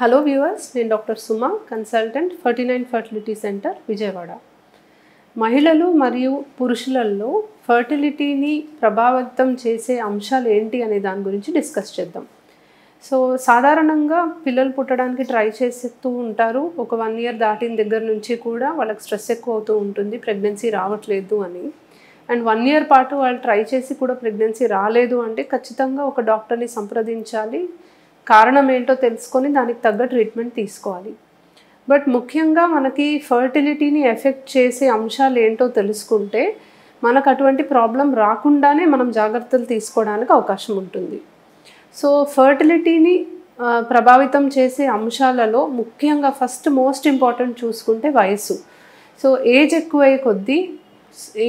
Hello viewers, నేను doctor Suma, consultant 49 fertility centre Vijayawada. మహిళలు మరియు పురుషులలో ఫర్టిలిటీని ప్రభావితం చేసే అంశాలు ఏంటి అనే దాని గురించి డిస్కస్ చేద్దాం. సో సాధారణంగా పిల్లలు పుట్టడానికి ట్రై చేస్తూ ఉంటారు. ఒక 1 ఇయర్ దాటిన దగ్గర నుంచి కూడా వాళ్ళకి స్ట్రెస్ ఎక్కువ అవుతూ ఉంటుంది, ప్రెగ్నెన్సీ రావట్లేదు అని. అండ్ 1 ఇయర్ పాటు వాళ్ళు ట్రై చేసి కూడా ప్రెగ్నెన్సీ రాలేదు అంటే ఖచ్చితంగా ఒక డాక్టర్ని సంప్రదించాలి. కారణం ఏంటో తెలుసుకొని దానికి తగ్గ ట్రీట్మెంట్ తీసుకోవాలి. బట్ ముఖ్యంగా మనకి ఫర్టిలిటీని ఎఫెక్ట్ చేసే అంశాలు ఏంటో తెలుసుకుంటే మనకు అటువంటి ప్రాబ్లం రాకుండానే మనం జాగ్రత్తలు తీసుకోవడానికి అవకాశం ఉంటుంది. సో ఫర్టిలిటీని ప్రభావితం చేసే అంశాలలో ముఖ్యంగా ఫస్ట్ మోస్ట్ ఇంపార్టెంట్ చూసుకుంటే వయసు. సో ఏజ్ ఎక్కువయ్యే కొద్దీ,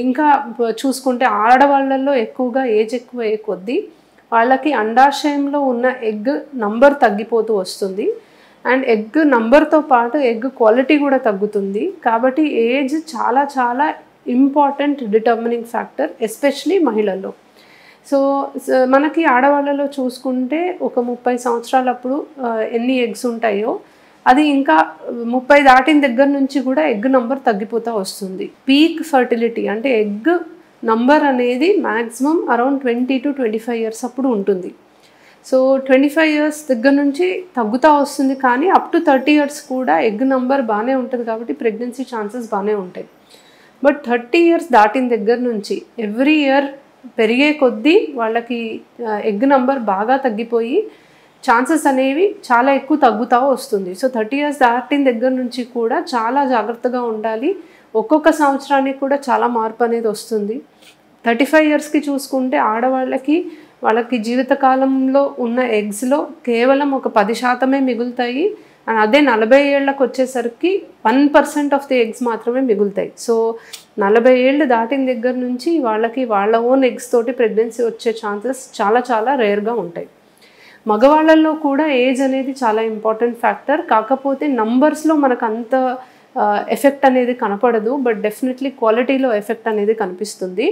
ఇంకా చూసుకుంటే ఆడవాళ్ళల్లో ఎక్కువగా ఏజ్ ఎక్కువయ్యే కొద్దీ వాళ్ళకి అండాశయంలో ఉన్న ఎగ్ నంబర్ తగ్గిపోతూ వస్తుంది. అండ్ ఎగ్ నంబర్తో పాటు ఎగ్ క్వాలిటీ కూడా తగ్గుతుంది. కాబట్టి ఏజ్ చాలా చాలా ఇంపార్టెంట్ డిటర్మినింగ్ ఫ్యాక్టర్, ఎస్పెషలీ మహిళల్లో. సో మనకి ఆడవాళ్ళలో చూసుకుంటే ఒక 30 సంవత్సరాలప్పుడు ఎన్ని ఎగ్స్ ఉంటాయో అది ఇంకా 30 దాటిన దగ్గర నుంచి కూడా ఎగ్ నంబర్ తగ్గిపోతూ వస్తుంది. పీక్ ఫర్టిలిటీ అంటే ఎగ్ నంబర్ అనేది మ్యాక్సిమం అరౌండ్ 20 to 25 ఇయర్స్ అప్పుడు ఉంటుంది. సో 25 ఇయర్స్ దగ్గర నుంచి తగ్గుతూ వస్తుంది, కానీ అప్ టు 30 ఇయర్స్ కూడా ఎగ్ నంబర్ బాగానే ఉంటుంది కాబట్టి ప్రెగ్నెన్సీ ఛాన్సెస్ బాగానే ఉంటాయి. బట్ 30 ఇయర్స్ దాటిన దగ్గర నుంచి ఎవ్రీ ఇయర్ పెరిగే కొద్దీ వాళ్ళకి ఎగ్ నంబర్ బాగా తగ్గిపోయి ఛాన్సెస్ అనేవి చాలా ఎక్కువ తగ్గుతూ వస్తుంది. సో 30 ఇయర్స్ దాటిన దగ్గర నుంచి కూడా చాలా జాగ్రత్తగా ఉండాలి. ఒక్కొక్క సంవత్సరానికి కూడా చాలా మార్పు అనేది వస్తుంది. 35 ఇయర్స్కి చూసుకుంటే ఆడవాళ్ళకి వాళ్ళకి జీవితకాలంలో ఉన్న ఎగ్స్లో కేవలం ఒక 10% మిగులుతాయి. అండ్ అదే 40 ఏళ్ళకి వచ్చేసరికి 1% ఆఫ్ ది ఎగ్స్ మాత్రమే మిగులుతాయి. సో 40 ఏళ్ళు దాటిన దగ్గర నుంచి వాళ్ళకి వాళ్ళ ఓన్ ఎగ్స్ తోటి ప్రెగ్నెన్సీ వచ్చే ఛాన్సెస్ చాలా చాలా రేర్గా ఉంటాయి. మగవాళ్ళల్లో కూడా ఏజ్ అనేది చాలా ఇంపార్టెంట్ ఫ్యాక్టర్. కాకపోతే నంబర్స్లో మనకు అంత ఎఫెక్ట్ అనేది కనపడదు, బట్ డెఫినెట్లీ క్వాలిటీలో ఎఫెక్ట్ అనేది కనిపిస్తుంది.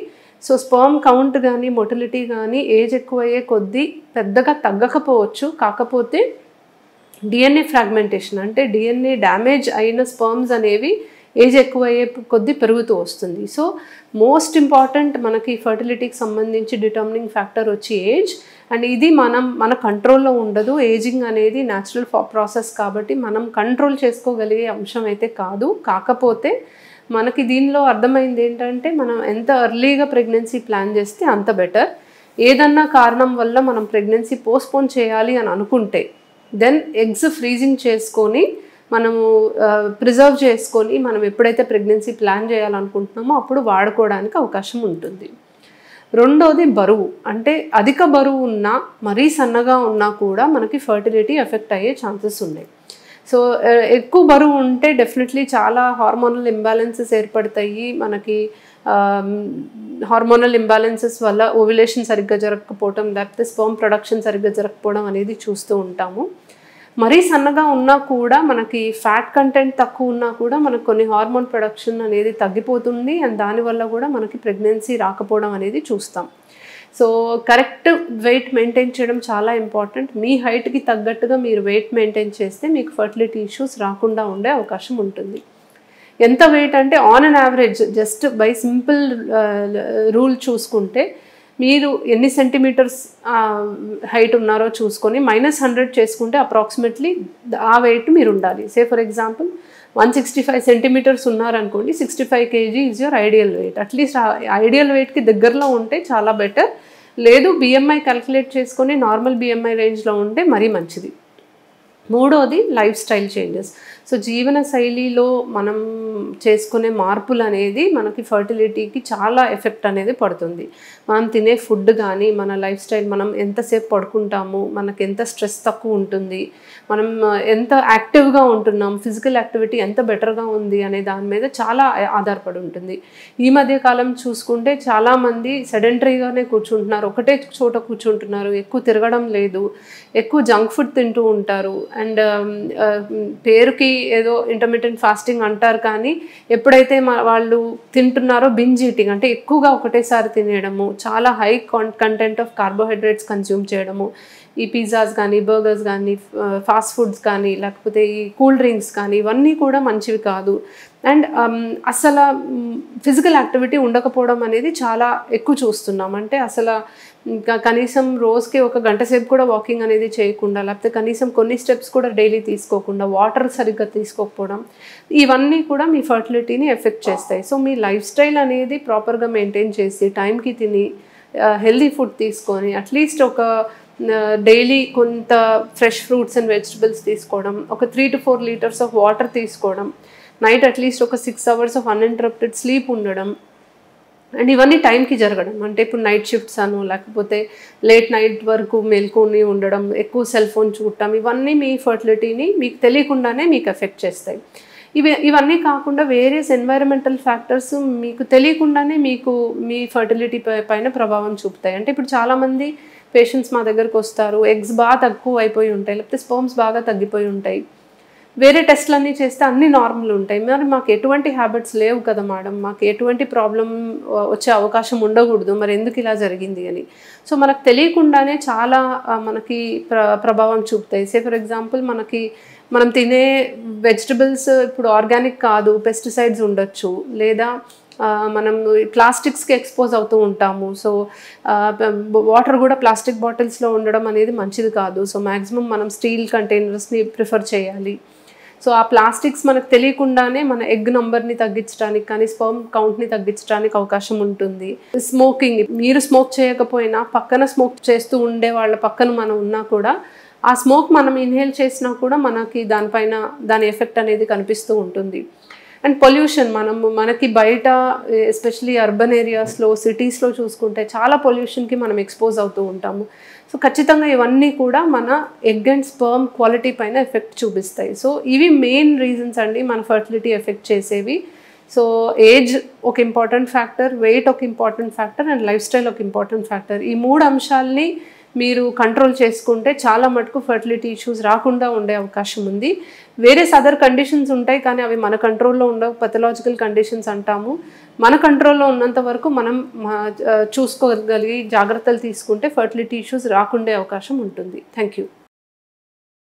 సో స్పర్మ్ కౌంట్ కానీ మొటిలిటీ కానీ ఏజ్ ఎక్కువయ్యే కొద్దీ పెద్దగా తగ్గకపోవచ్చు. కాకపోతే డిఎన్ఏ ఫ్రాగ్మెంటేషన్ అంటే డిఎన్ఏ డ్యామేజ్ అయిన స్పర్మ్స్ అనేవి ఏజ్ ఎక్కువయ్యే కొద్దీ పెరుగుతూ వస్తుంది. సో మోస్ట్ ఇంపార్టెంట్ మనకి ఫర్టిలిటీకి సంబంధించి డిటర్మినింగ్ ఫ్యాక్టర్ వచ్చి ఏజ్. అండ్ ఇది మన కంట్రోల్లో ఉండదు. ఏజింగ్ అనేది న్యాచురల్ ప్రాసెస్ కాబట్టి మనం కంట్రోల్ చేసుకోగలిగే అంశం అయితే కాదు. కాకపోతే మనకి దీనిలో అర్థమైంది ఏంటంటే మనం ఎంత ఎర్లీగా ప్రెగ్నెన్సీ ప్లాన్ చేస్తే అంత బెటర్. ఏదన్నా కారణం వల్ల మనం ప్రెగ్నెన్సీ పోస్ట్పోన్ చేయాలి అని అనుకుంటే దెన్ ఎగ్స్ ఫ్రీజింగ్ చేసుకొని మనము ప్రిజర్వ్ చేసుకొని మనం ఎప్పుడైతే ప్రెగ్నెన్సీ ప్లాన్ చేయాలనుకుంటున్నామో అప్పుడు వాడుకోవడానికి అవకాశం ఉంటుంది. రెండోది బరువు. అంటే అధిక బరువు ఉన్నా మరీ సన్నగా ఉన్నా కూడా మనకి ఫర్టిలిటీ ఎఫెక్ట్ అయ్యే ఛాన్సెస్ ఉన్నాయి. సో ఎక్కువ బరువు ఉంటే డెఫినెట్లీ చాలా హార్మోనల్ ఇంబ్యాలెన్సెస్ ఏర్పడతాయి. మనకి హార్మోనల్ ఇంబ్యాలెన్సెస్ వల్ల ఓవ్యులేషన్ సరిగ్గా జరగకపోవడం, లేకపోతే స్పర్మ్ ప్రొడక్షన్ సరిగ్గా జరగకపోవడం అనేది చూస్తూ ఉంటాము. మరీ సన్నగా ఉన్నా కూడా మనకి ఫ్యాట్ కంటెంట్ తక్కువ ఉన్నా కూడా మనకు కొన్ని హార్మోన్ ప్రొడక్షన్ అనేది తగ్గిపోతుంది. అండ్ దానివల్ల కూడా మనకి ప్రెగ్నెన్సీ రాకపోవడం అనేది చూస్తాం. సో కరెక్ట్ వెయిట్ మెయింటైన్ చేయడం చాలా ఇంపార్టెంట్. మీ హైట్కి తగ్గట్టుగా మీరు వెయిట్ మెయింటైన్ చేస్తే మీకు ఫర్టిలిటీ ఇష్యూస్ రాకుండా ఉండే అవకాశం ఉంటుంది. ఎంత వెయిట్ అంటే on an average just by simple rule చూసుకుంటే మీరు ఎన్ని సెంటీమీటర్స్ హైట్ ఉన్నారో చూసుకొని -100 చేసుకుంటే అప్రాక్సిమేట్లీ ఆ వెయిట్ మీరు ఉండాలి. సే ఫర్ ఎగ్జాంపుల్ 165 సెంటీమీటర్స్ ఉన్నారనుకోండి, 65 kg is your ideal weight. At least ideal వెయిట్కి దగ్గరలో ఉంటే చాలా బెటర్. లేదు బిఎంఐ క్యాలిక్యులేట్ చేసుకొని నార్మల్ బిఎంఐ రేంజ్లో ఉంటే మరీ మంచిది. మూడోది లైఫ్ స్టైల్ చేంజెస్. సో జీవన శైలిలో మనం చేసుకునే మార్పులు అనేది మనకి ఫర్టిలిటీకి చాలా ఎఫెక్ట్ అనేది పడుతుంది. మనం తినే ఫుడ్ కానీ, మన లైఫ్ స్టైల్, మనం ఎంతసేపు పడుకుంటాము, మనకి ఎంత స్ట్రెస్ తక్కువ ఉంటుంది, మనం ఎంత యాక్టివ్గా ఉంటున్నాం, ఫిజికల్ యాక్టివిటీ ఎంత బెటర్గా ఉంది అనే దాని మీద చాలా ఆధారపడి ఉంటుంది. ఈ మధ్య కాలం చూసుకుంటే చాలామంది సెడెంటరీగానే కూర్చుంటున్నారు, ఒకటే చోట కూర్చుంటున్నారు, ఎక్కువ తిరగడం లేదు, ఎక్కువ జంక్ ఫుడ్ తింటూ ఉంటారు. అండ్ పేరుకి ఏదో ఇంటర్మిటెంట్ ఫాస్టింగ్ అంటారు, కానీ ఎప్పుడైతే వాళ్ళు తింటున్నారో బింజ్ ఈటింగ్ అంటే ఎక్కువగా ఒకటేసారి తినేయడము, చాలా high content of carbohydrates consume చేయడము, ఈ పిజ్జాస్ కానీ, బర్గర్స్ కానీ, ఫాస్ట్ ఫుడ్స్ కానీ, లేకపోతే ఈ కూల్ డ్రింక్స్ కానీ, ఇవన్నీ కూడా మంచివి కాదు. అండ్ అసలు ఫిజికల్ యాక్టివిటీ ఉండకపోవడం అనేది చాలా ఎక్కువ చూస్తున్నాం. అంటే అసలు ఇంకా కనీసం రోజుకి ఒక గంట సేపు కూడా వాకింగ్ అనేది చేయకుండా, లేకపోతే కనీసం కొన్ని స్టెప్స్ కూడా డైలీ తీసుకోకుండా, వాటర్ సరిగ్గా తీసుకోకపోవడం, ఇవన్నీ కూడా మీ ఫర్టిలిటీని ఎఫెక్ట్ చేస్తాయి. సో మీ లైఫ్ స్టైల్ అనేది ప్రాపర్గా మెయింటైన్ చేసి, టైంకి తిని, హెల్దీ ఫుడ్ తీసుకొని, అట్లీస్ట్ ఒక డైలీ కొంత ఫ్రెష్ ఫ్రూట్స్ అండ్ వెజిటబుల్స్ తీసుకోవడం, ఒక 3 to 4 liters ఆఫ్ వాటర్ తీసుకోవడం, నైట్ అట్లీస్ట్ ఒక 6 hours ఆఫ్ అన్ఇంటరప్టెడ్ స్లీప్ ఉండడం, అండ్ ఇవన్నీ టైంకి జరగడం. అంటే ఇప్పుడు నైట్ షిఫ్ట్స్ అను, లేకపోతే లేట్ నైట్ వరకు మేల్కొని ఉండడం, ఎక్కువ సెల్ ఫోన్ చూడటం, ఇవన్నీ మీ ఫర్టిలిటీని మీకు తెలియకుండానే మీకు ఎఫెక్ట్ చేస్తాయి. ఇవన్నీ కాకుండా వేరియస్ ఎన్వైరన్మెంటల్ ఫ్యాక్టర్స్ మీకు తెలియకుండానే మీకు మీ ఫర్టిలిటీ పైన ప్రభావం చూపుతాయి. అంటే ఇప్పుడు చాలామంది పేషెంట్స్ మా దగ్గరకు వస్తారు, ఎగ్స్ బాగా తక్కువ అయిపోయి ఉంటాయి, లేకపోతే స్పర్మ్స్ బాగా తగ్గిపోయి ఉంటాయి, వేరే టెస్ట్లు అన్నీ చేస్తే అన్నీ నార్మల్ ఉంటాయి, మరి మాకు ఎటువంటి హ్యాబిట్స్ లేవు కదా మేడం, మాకు ఎటువంటి ప్రాబ్లం వచ్చే అవకాశం ఉండకూడదు, మరి ఎందుకు ఇలా జరిగింది అని. సో మనకు తెలియకుండానే చాలా మనకి ప్రభావం చూపుతాయి. సే ఫర్ ఎగ్జాంపుల్ మనం తినే వెజిటబుల్స్ ఇప్పుడు ఆర్గానిక్ కాదు, పెస్టిసైడ్స్ ఉండొచ్చు, లేదా మనం ప్లాస్టిక్స్కి ఎక్స్పోజ్ అవుతూ ఉంటాము. సో వాటర్ కూడా ప్లాస్టిక్ బాటిల్స్లో ఉండడం అనేది మంచిది కాదు. సో మ్యాక్సిమం మనం స్టీల్ కంటైనర్స్ని ప్రిఫర్ చేయాలి. సో ఆ ప్లాస్టిక్స్ మనకు తెలియకుండానే మన ఎగ్ నంబర్ని తగ్గించడానికి కానీ, స్పర్మ్ కౌంట్ని తగ్గించడానికి అవకాశం ఉంటుంది. స్మోకింగ్, మీరు స్మోక్ చేయకపోయినా పక్కన స్మోక్ చేస్తూ ఉండే వాళ్ళ పక్కన మనం ఉన్నా కూడా ఆ స్మోక్ మనం ఇన్హేల్ చేసినా కూడా మనకి దాని ఎఫెక్ట్ అనేది కనిపిస్తూ ఉంటుంది. అండ్ పొల్యూషన్, మనకి బయట ఎస్పెషలీ అర్బన్ ఏరియాస్లో, సిటీస్లో చూసుకుంటే చాలా పొల్యూషన్కి మనం ఎక్స్పోజ్ అవుతూ ఉంటాము. సో ఖచ్చితంగా ఇవన్నీ కూడా మన ఎగ్ అండ్ స్పర్మ్ క్వాలిటీ పైన ఎఫెక్ట్ చూపిస్తాయి. సో ఇవి మెయిన్ రీజన్స్ అండి మన ఫర్టిలిటీ ఎఫెక్ట్ చేసేవి. సో ఏజ్ ఒక ఇంపార్టెంట్ ఫ్యాక్టర్, వెయిట్ ఒక important factor, and life style ఒక ఇంపార్టెంట్ ఫ్యాక్టర్. ఈ 3 అంశాలని మీరు కంట్రోల్ చేసుకుంటే చాలా మటుకు ఫర్టిలిటీ ఇష్యూస్ రాకుండా ఉండే అవకాశం ఉంది. వేరే అదర్ కండిషన్స్ ఉంటాయి, కానీ అవి మన కంట్రోల్లో ఉండవు, పెథలాజికల్ కండిషన్స్ అంటాము. మన కంట్రోల్లో ఉన్నంత వరకు మనం చూసుకోగలిగి జాగ్రత్తలు తీసుకుంటే ఫర్టిలిటీ ఇష్యూస్ రాకుండే అవకాశం ఉంటుంది. Thank you.